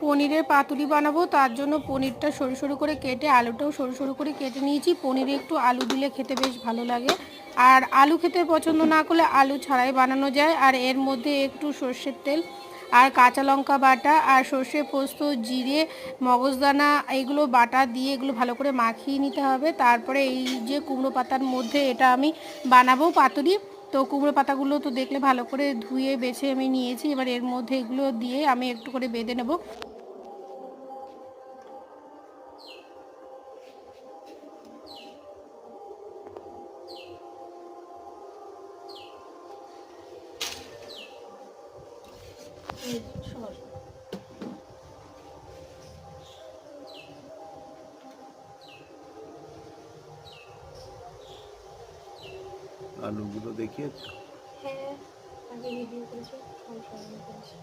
পনিরের পাতুরি বানাবো, তার জন্য পনিরটা সরু সরু করে কেটে আলুটাও সরু সরু করে কেটে নিয়েছি। পনিরে একটু আলু দিলে খেতে বেশ ভালো লাগে, আর আলু খেতে পছন্দ না করলে আলু ছাড়াই বানানো যায়। আর এর মধ্যে একটু সর্ষের তেল আর কাঁচা লঙ্কা বাটা আর সর্ষে পোস্ত জিরে মগজদানা এগুলো বাটা দিয়ে এগুলো ভালো করে মাখিয়ে নিতে হবে। তারপরে এই যে কুমড়ো পাতার মধ্যে এটা আমি বানাবো পাতুরি। তো কুমড়ো পাতাগুলো তো দেখলে ভালো করে ধুয়ে বেছে আমি নিয়েছি, এবার এর মধ্যে এগুলো দিয়ে আমি একটু করে বেঁধে নেব। আলুগুলো দেখিয়েছো? হ্যাঁ, আগে ভিডিও করেছি, করেছি।